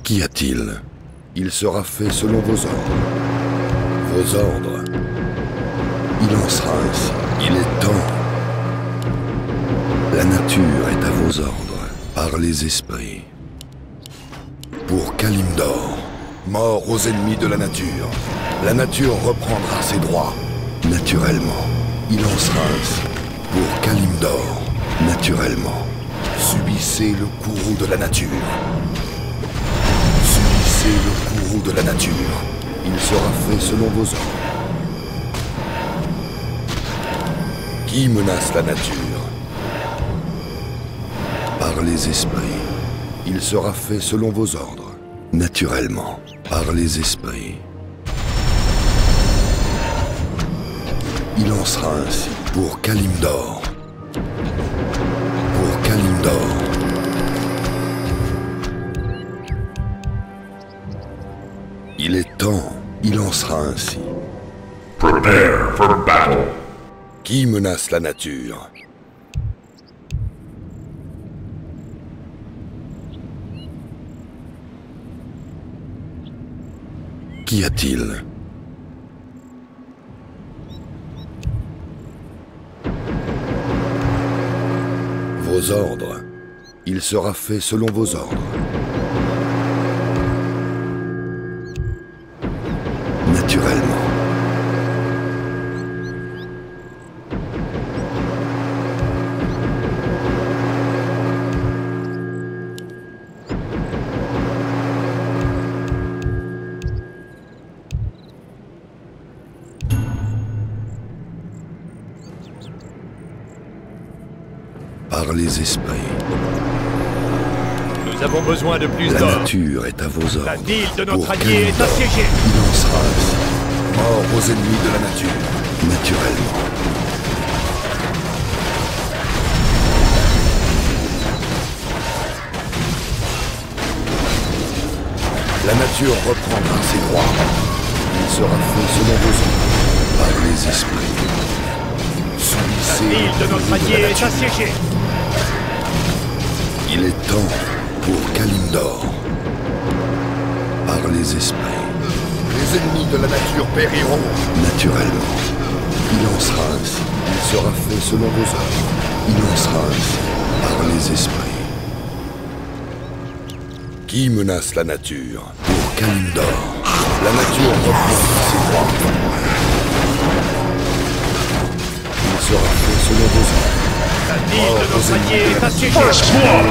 Qu'y a-t-il? Il sera fait selon vos ordres. Vos ordres. Il en sera ainsi. Il est temps. La nature est à vos ordres, par les esprits. Pour Kalimdor, mort aux ennemis de la nature reprendra ses droits. Naturellement, il en sera ainsi. Pour Kalimdor, naturellement, subissez le courroux de la nature. Subissez le courroux de la nature. Il sera fait selon vos ordres. Qui menace la nature? Par les esprits. Il sera fait selon vos ordres. Naturellement, par les esprits. Il en sera ainsi. Pour Kalimdor. Pour Kalimdor. Il est temps. Il en sera ainsi. Prepare for battle. Qui menace la nature? Qu'y a-t-il? Vos ordres. Il sera fait selon vos ordres. Naturellement. Par les esprits. Nous avons besoin de plus La d'or. nature est à vos ordres. La ville de notre Pour allié est Kalimdor, assiégée. il en sera ainsi. Mort aux ennemis de la nature. Naturellement. La nature reprendra ses droits. Il sera fait selon vos ordres. Par les esprits. La Subissez ville de le notre courroux allié la est nature. assiégée. Il est temps pour Kalimdor. Par les esprits. Les ennemis de la nature périront. Naturellement. Il en sera ainsi. Il sera fait selon vos ordres. Il en sera ainsi. Par les esprits. Qui menace la nature? Pour Kalimdor. La nature reprendra ses droits. Il sera fait selon vos ordres. La ville de notre allié est assiégée. First blood.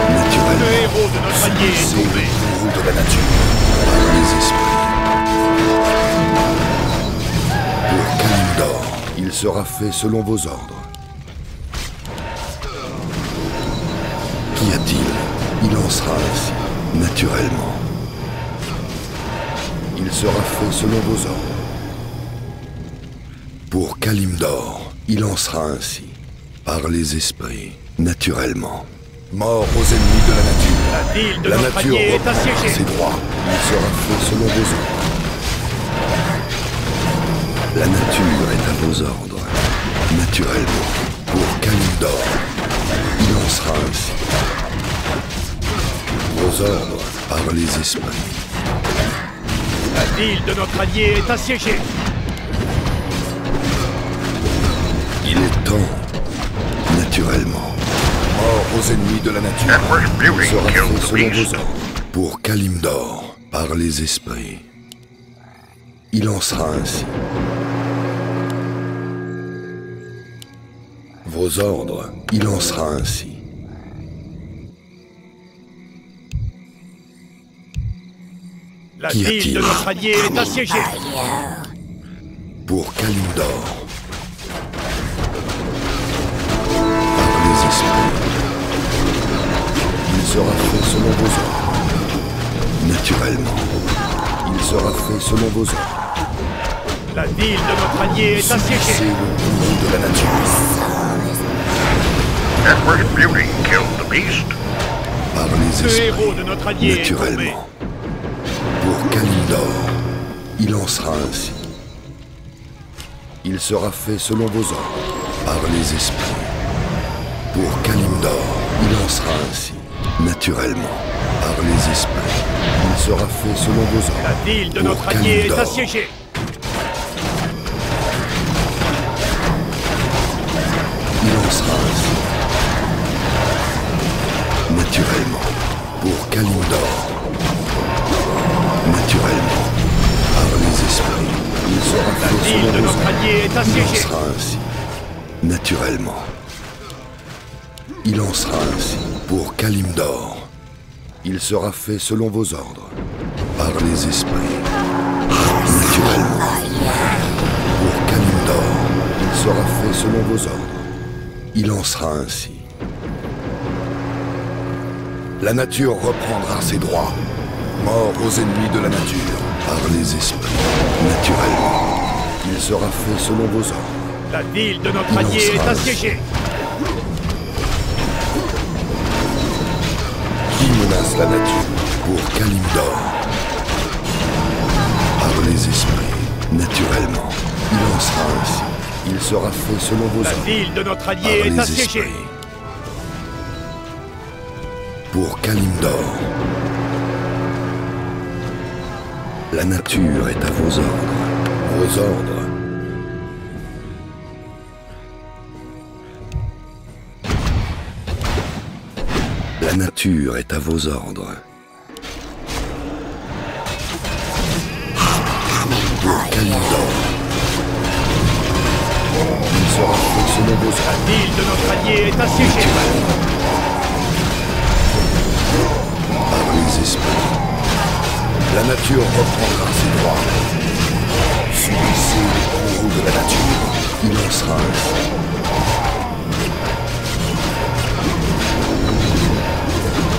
Le Naturellement. héros de notre allié est C'est tombé. le courroux de la nature. Par les esprits. Pour Kalimdor, il sera fait selon vos ordres. Qu'y a-t-il? Il en sera ainsi. Naturellement. Il sera fait selon vos ordres. Pour Kalimdor, il en sera ainsi. Par les esprits. Naturellement. Mort aux ennemis de la nature. La ville de La notre nature allié est reprendra ses assiégée. droits. Il sera fait selon vos ordres. La nature est à vos ordres. Naturellement. Pour Kalimdor, il en sera ainsi. Vos ordres par les esprits. La ville de notre allié est assiégée. Il est temps. Naturellement. Mort aux ennemis de la nature. Emperor's Il beauty sera killed fait the selon beast. vos ordres. Pour Kalimdor, par les esprits. Il en sera ainsi. Vos ordres, il en sera ainsi. La Qu'y ville a-t-il? de notre allié est assiégée. Pour Kalimdor. Par les esprits. Il sera fait selon vos ordres. Naturellement. Il sera fait selon vos ordres. La ville de notre allié est C'est assiégée. le courroux de la nature. Emperor's beauty killed the beast. Par les Le esprits. héros de notre allié est tombé. Naturellement. Pour Kalimdor, il en sera ainsi. Il sera fait selon vos ordres, par les esprits. Pour Kalimdor, il en sera ainsi. Naturellement, par par les esprits. Il sera fait selon vos ordres. La ville de Pour notre allié est Kalimdor. assiégée. Il en sera ainsi. Naturellement, pour Kalimdor. Naturellement, par les esprits, il sera La fait ville selon de vos notre ordres. allié est Il en assiégée. sera ainsi. Naturellement. Il en sera ainsi. Pour Kalimdor, il sera fait selon vos ordres. Par les esprits. Naturellement. Pour Kalimdor, il sera fait selon vos ordres. Il en sera ainsi. La nature reprendra ses droits. Mort aux ennemis de la nature. Par les esprits. Naturellement. Il sera fait selon vos ordres. La ville de notre Il en allié est sera assiégée. Qui menace la nature? Pour Kalimdor. Par les esprits. Naturellement. Il en sera ainsi. Il sera fait selon vos La ordres. ville de notre Par allié est les assiégée. esprits. Pour Kalimdor. La nature est à vos ordres. Vos ordres. La nature est à vos ordres. Pour Kalimdor. Il sera fait selon vos ordres. La ville de notre allié est assiégée. Par les esprits. La nature reprendra ses droits. Subissez les courroux de la nature. Il en sera ainsi.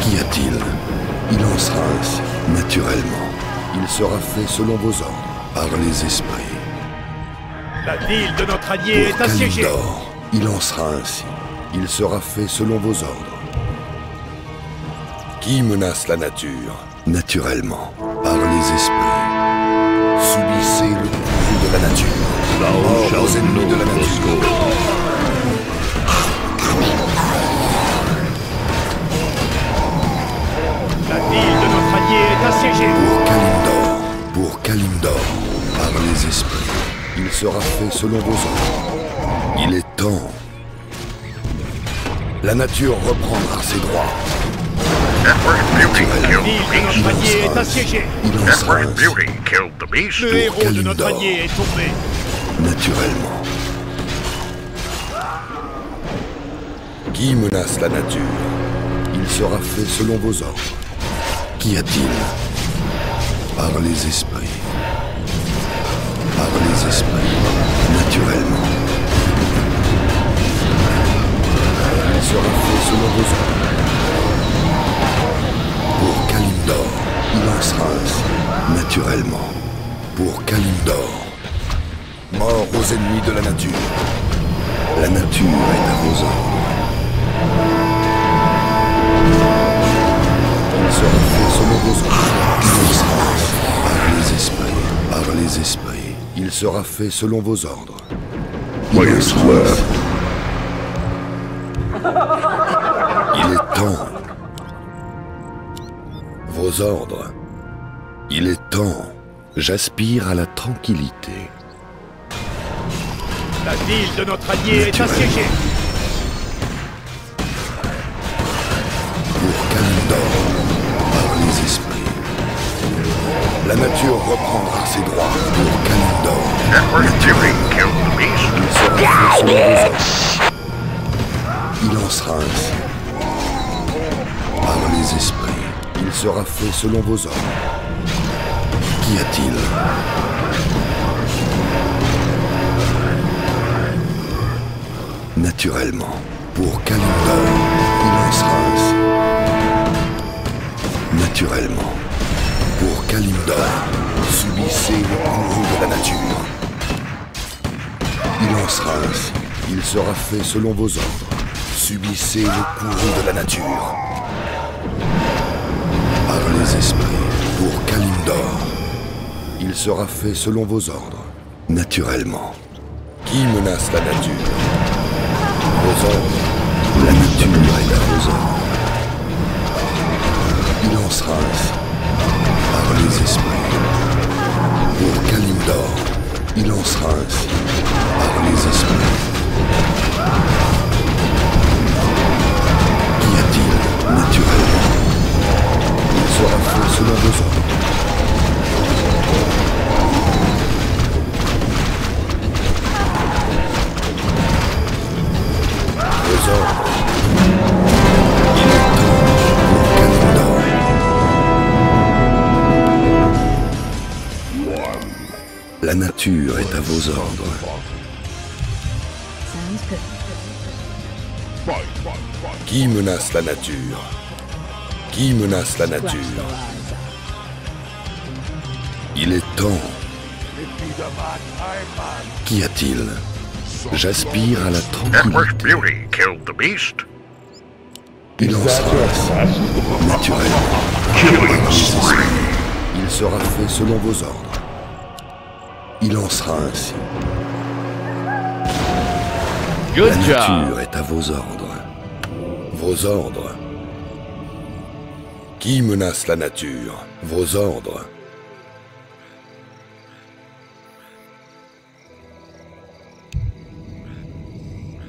Qu'y a-t-il? Il en sera ainsi. Naturellement. Il sera fait selon vos ordres. Par les esprits. La ville de notre allié Pour est assiégée. Kalimdor, il en sera ainsi. Il sera fait selon vos ordres. Qui menace la nature? Naturellement, par les esprits. Subissez le courroux de la nature. Mort aux ennemis de la nature. La ville de notre allié est assiégée. Pour Kalimdor, par les esprits. Il sera fait selon vos ordres. Il est temps. La nature reprendra ses droits. Emperor's beauty La killed ville the de notre beast. allié est assiégée. Il en sera Emperor's ainsi. beauty killed the beast. Le héros de notre Kalimdor. allié est tombé. Naturellement. Qui menace la nature? Il sera fait selon vos ordres. Qu'y a-t-il? Par les esprits. Par les esprits. Naturellement. Il sera fait selon vos ordres. Pour Kalimdor, il en sera ainsi. Naturellement. Pour Kalimdor. Mort aux ennemis de la nature. La nature est à vos ordres. Il sera fait selon vos ordres. Il en sera ainsi. Par les esprits. Par les esprits. Il sera fait selon vos ordres. Il en sera ainsi. Il est temps. Vos ordres. Il est temps. J'aspire à la tranquillité. La ville de notre allié est assiégée. Pour Kalimdor, par les esprits. La nature reprendra ses droits. Pour Kalimdor, Emperor's beauty killed the beast. il sera fait selon vos ordres. Il en sera ainsi. Par les esprits, il sera fait selon vos ordres. Qu'y a-t-il? Naturellement, pour Kalimdor, il en sera ainsi. Naturellement, pour Kalimdor, subissez le courroux de la nature. Il en sera ainsi. Il sera fait selon vos ordres. Subissez le courroux de la nature. Par les esprits, pour Kalimdor, il sera fait selon vos ordres. Naturellement. Qui menace la nature? Vos ordres. La nature est à vos ordres. Il en sera sera ainsi par les esprits. Pour Kalimdor, il en sera ainsi par les esprits. Qu'y a-t-il naturellement? Il sera fait selon vos ordres. Vos ordres. Il est temps pour Kalimdor. La nature est à vos ordres. Qui menace la nature? Qui menace la nature? Il est temps. Qu'y a-t-il? J'aspire à la Edward's tranquillité. beauty killed the beast. Il en sera ainsi, naturellement. Il sera fait selon vos ordres. Il en sera ainsi. La Good job. nature est à vos ordres. Vos ordres. Qui menace la nature? Vos ordres.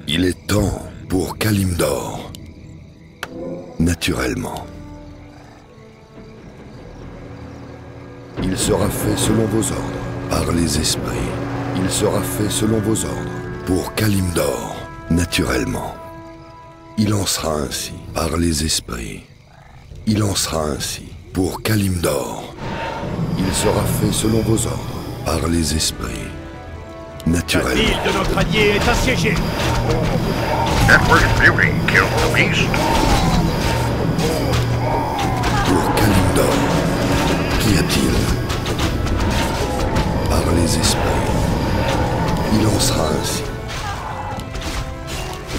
Il est temps pour Kalimdor. Naturellement. Il sera fait selon vos ordres, par les esprits. Il sera fait selon vos ordres, pour Kalimdor, naturellement. Il en sera ainsi, par les esprits. Il en sera ainsi, pour Kalimdor. Il sera fait selon vos ordres, par les esprits. La Naturellement. ville de notre allié est assiégée. Edward's beauty killed the beast. Pour Kalimdor, qu'y a-t-il? Par les esprits. Il en sera ainsi.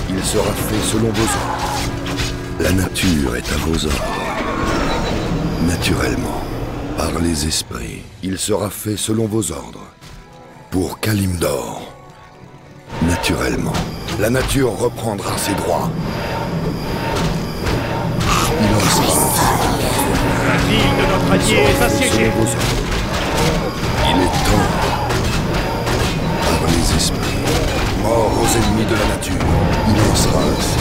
Il sera fait selon vos ordres. La nature est à vos ordres. Naturellement, par les esprits. Il sera fait selon vos ordres. Pour Kalimdor. Naturellement, la nature reprendra ses droits. Il en sera ainsi. La ville de notre allié est Selon assiégée. vos ordres. Il est temps. Par les esprits. Mort aux ennemis de la nature. Il en sera ainsi.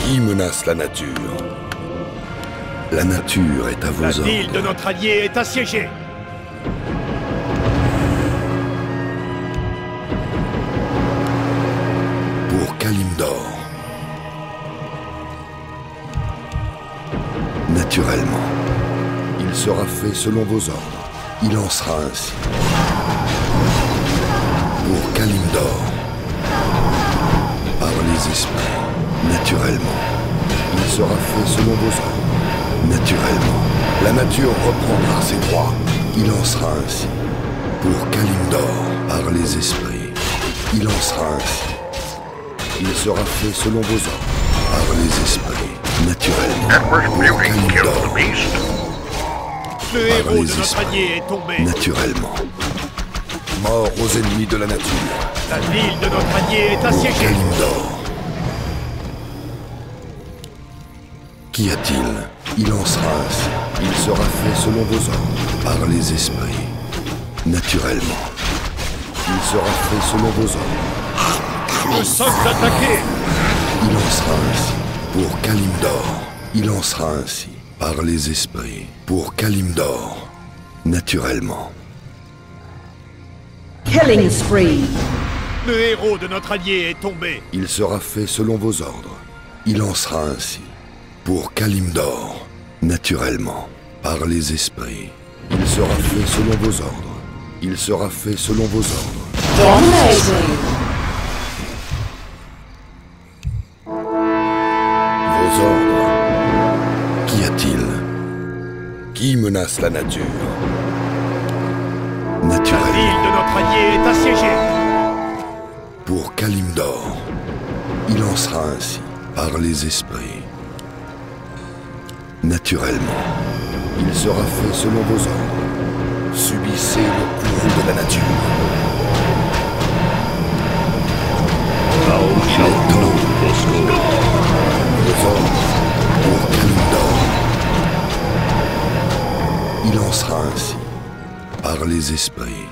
Qui menace la nature? La nature est à vos La ordres. ville de notre allié est assiégée. Pour Kalimdor. Naturellement, il sera fait selon vos ordres. Il en sera ainsi. Pour Kalimdor. Par les esprits. Naturellement, il sera fait selon vos ordres. Naturellement, la nature reprendra ses droits. Il en sera ainsi. Pour Kalimdor. Par les esprits. Il en sera ainsi. Il sera fait selon vos ordres, par les esprits, naturellement. Edward's Pour beauty killed the Kalimdor, beast. Le par héros les de notre esprits, allié est tombé. naturellement. Mort aux ennemis de la nature, La ville de notre allié est pour assiégée. Kalimdor. Qu'y a-t-il? Il en sera ainsi. Il sera fait selon vos ordres, par les esprits, naturellement. Il sera fait selon vos ordres. Nous sommes attaqués. Il en sera ainsi. Pour Kalimdor, il en sera ainsi. Par les esprits. Pour Kalimdor. Naturellement. Killing spree. Le héros de notre allié est tombé. Il sera fait selon vos ordres. Il en sera ainsi. Pour Kalimdor. Naturellement. Par les esprits. Il sera fait selon vos ordres. Il sera fait selon vos ordres. Dominating. Vos ordres. Qu'y a-t-il? Qui menace la nature? La Naturellement. ville de notre allié est assiégée. Pour Kalimdor. Il en sera ainsi. Par les esprits. Naturellement. Il sera fait selon vos ordres. Subissez le courroux de la nature. Il est temps. Vos ordres. Il en sera ainsi, par les esprits.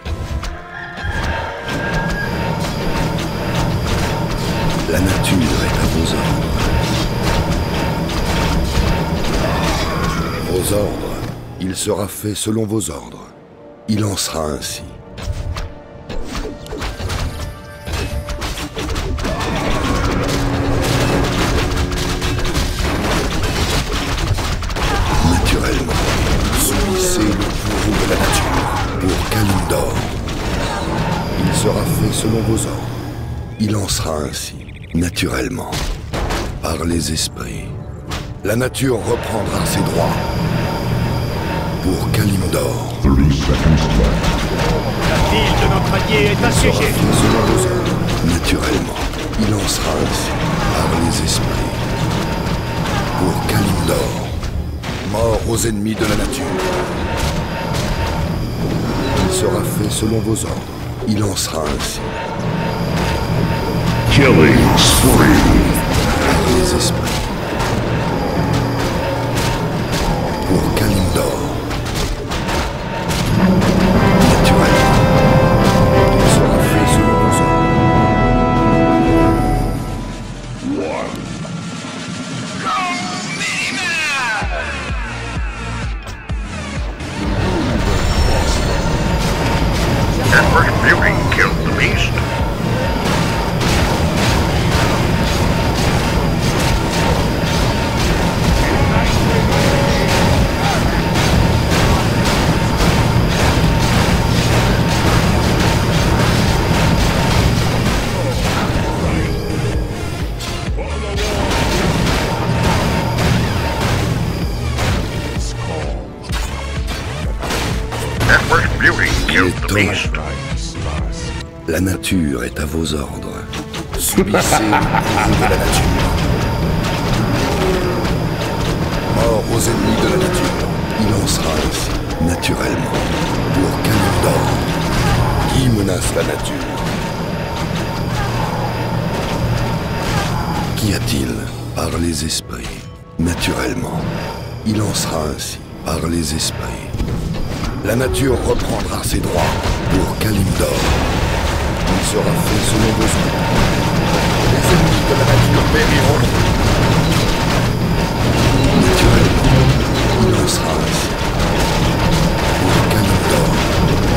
La nature est à vos ordres. Vos ordres, il sera fait selon vos ordres. Il en sera ainsi. Naturellement, subissez le bourreau de la nature pour Kalimdor. Il sera fait selon vos ordres. Il en sera ainsi, naturellement, par les esprits. La nature reprendra ses droits pour Kalimdor. 30 seconds left. La ville de notre allié est Il sera assiégée. fait selon vos ordres. Naturellement, il en sera ainsi, par les esprits. Pour Kalimdor, mort aux ennemis de la nature. Il sera fait selon vos ordres. Il en sera ainsi, Killing spree. par les esprits. Pour Kalimdor. Naturellement, il sera fait selon vos ordres. Network Fury killed the beast. Network Fury killed the beast. La nature est à vos ordres. Subissez le courroux de la nature. Mort aux ennemis de la nature. Il en sera ainsi, naturellement, pour Kalimdor. Qui menace la nature? Qu'y a-t-il? Par les esprits. Naturellement, il en sera ainsi, par les esprits. La nature reprendra ses droits pour Kalimdor. Il sera fait selon vos ordres. Les ennemis de la nature périront. Naturellement, il en sera ainsi. Pour Kalimdor,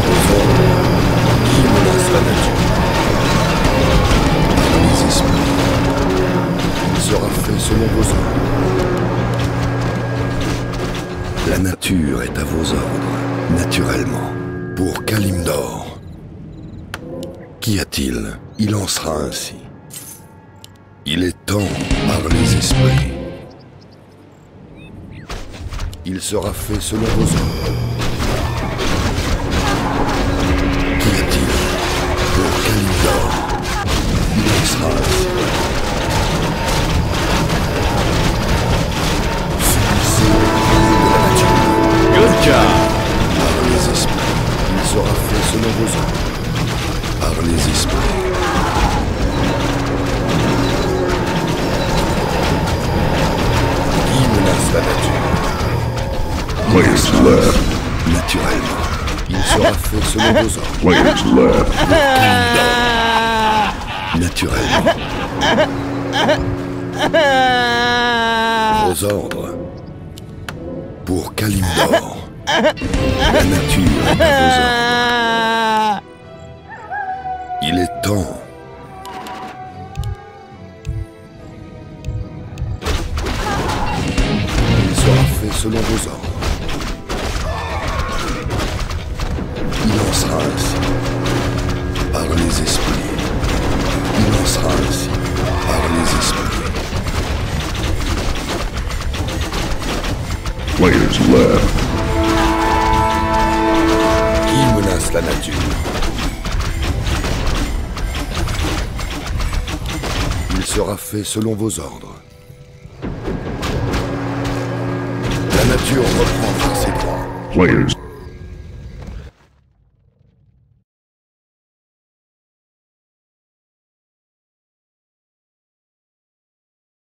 vos ordres, qui menace la nature? Par les esprits, il sera fait selon vos ordres. La nature est à vos ordres, naturellement, pour Kalimdor. Qu'y a-t-il? Il en sera ainsi. Il est temps par les esprits. Il sera fait selon vos ordres. Qu'y a-t-il? Pour Kalimdor. Il en sera ainsi. Subissez le courroux de la nature. Good job. Par les esprits, il sera fait selon vos ordres. Par les esprits. Qui menace la nature? Players left. Naturellement, il sera fait selon vos ordres. Players left. Naturellement. Vos ordres. Pour Kalimdor. La nature est à vos ordres. Il est temps. Il sera fait selon vos ordres. Il en sera ainsi, par les esprits. Il en sera ainsi, par les esprits. Players left. Qui menace la nature? Il sera fait selon vos ordres. La nature reprendra ses droits. Players